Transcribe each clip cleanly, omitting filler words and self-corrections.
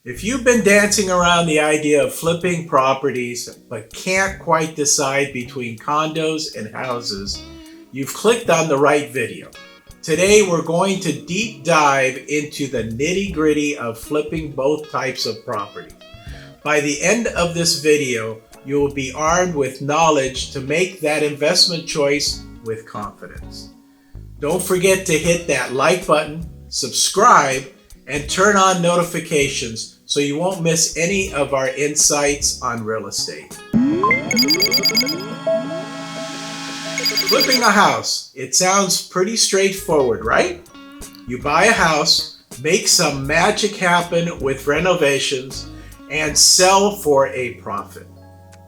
If you've been dancing around the idea of flipping properties but can't quite decide between condos and houses, you've clicked on the right video. Today we're going to deep dive into the nitty-gritty of flipping both types of properties. By the end of this video, you will be armed with knowledge to make that investment choice with confidence. Don't forget to hit that like button, subscribe, and turn on notifications so you won't miss any of our insights on real estate. Flipping a house. It sounds pretty straightforward, right? You buy a house, make some magic happen with renovations, and sell for a profit.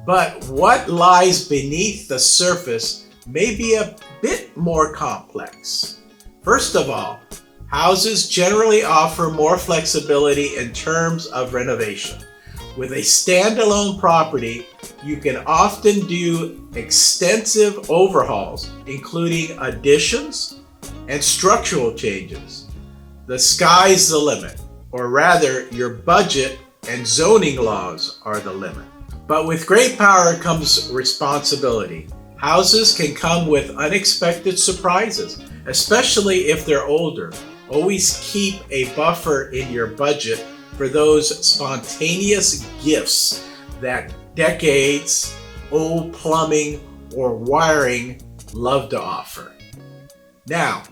But what lies beneath the surface may be a bit more complex. First of all, houses generally offer more flexibility in terms of renovation. With a standalone property, you can often do extensive overhauls, including additions and structural changes. The sky's the limit, or rather, your budget and zoning laws are the limit. But with great power comes responsibility. Houses can come with unexpected surprises, especially if they're older. Always keep a buffer in your budget for those spontaneous gifts that decades old plumbing or wiring love to offer. Now,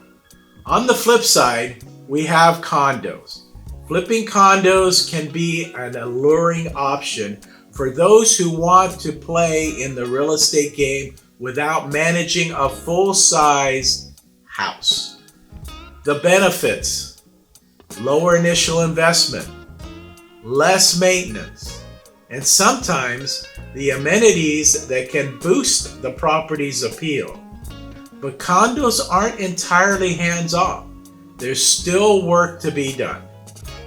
on the flip side, we have condos. Flipping condos can be an alluring option for those who want to play in the real estate game without managing a full-size house. The benefits: lower initial investment, less maintenance, and sometimes the amenities that can boost the property's appeal. But condos aren't entirely hands-off. There's still work to be done.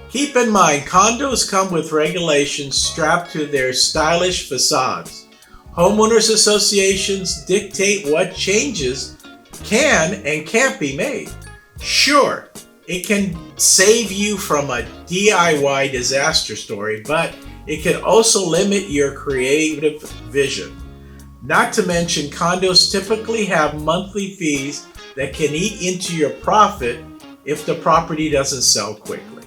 Keep in mind, condos come with regulations strapped to their stylish facades. Homeowners associations dictate what changes can and can't be made. Sure, it can save you from a DIY disaster story, but it can also limit your creative vision. Not to mention, condos typically have monthly fees that can eat into your profit if the property doesn't sell quickly.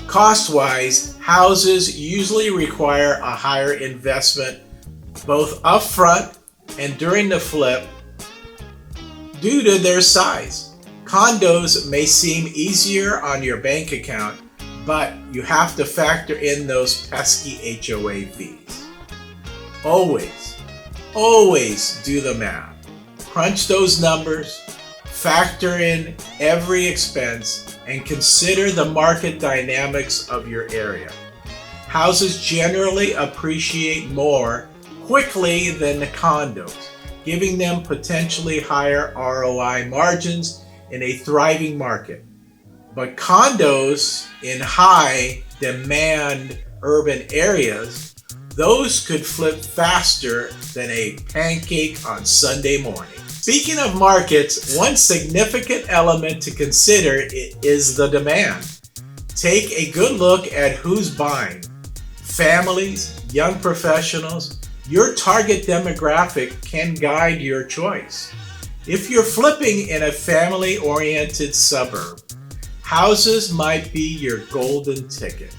Cost-wise, houses usually require a higher investment both upfront and during the flip due to their size. Condos may seem easier on your bank account, but you have to factor in those pesky HOA fees. Always do the math. Crunch those numbers, factor in every expense, and consider the market dynamics of your area. Houses generally appreciate more quickly than the condos, giving them potentially higher ROI margins in a thriving market. But condos in high demand urban areas, those could flip faster than a pancake on Sunday morning. Speaking of markets, one significant element to consider is the demand. Take a good look at who's buying. Families, young professionals. Your target demographic can guide your choice. If you're flipping in a family-oriented suburb, houses might be your golden ticket.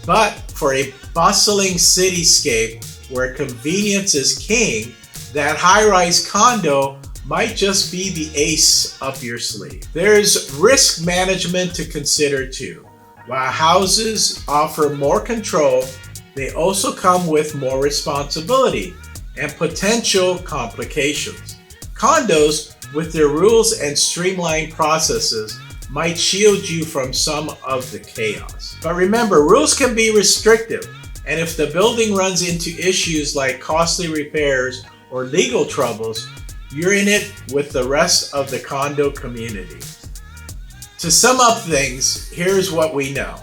But for a bustling cityscape where convenience is king, that high-rise condo might just be the ace up your sleeve. There's risk management to consider too. While houses offer more control, they also come with more responsibility and potential complications. Condos, with their rules and streamlined processes, might shield you from some of the chaos. But remember, rules can be restrictive, and if the building runs into issues like costly repairs or legal troubles, you're in it with the rest of the condo community. To sum up things, here's what we know.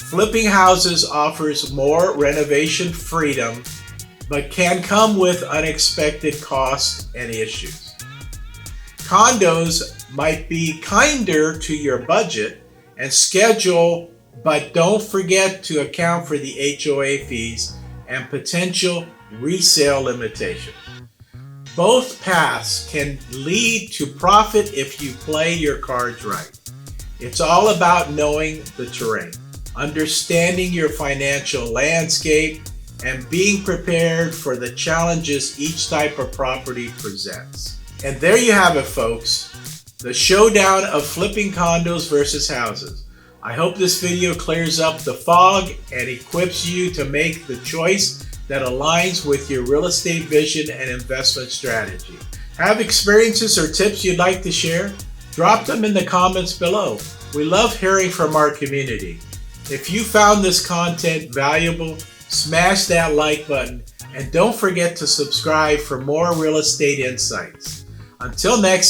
Flipping houses offers more renovation freedom, but can come with unexpected costs and issues. Condos might be kinder to your budget and schedule but don't forget to account for the HOA fees and potential resale limitations. Both paths can lead to profit if you play your cards right. It's all about knowing the terrain, understanding your financial landscape, and being prepared for the challenges each type of property presents. And there you have it, folks. The showdown of flipping condos versus houses. I hope this video clears up the fog and equips you to make the choice that aligns with your real estate vision and investment strategy. Have experiences or tips you'd like to share? Drop them in the comments below. We love hearing from our community. If you found this content valuable, smash that like button and don't forget to subscribe for more real estate insights. Until next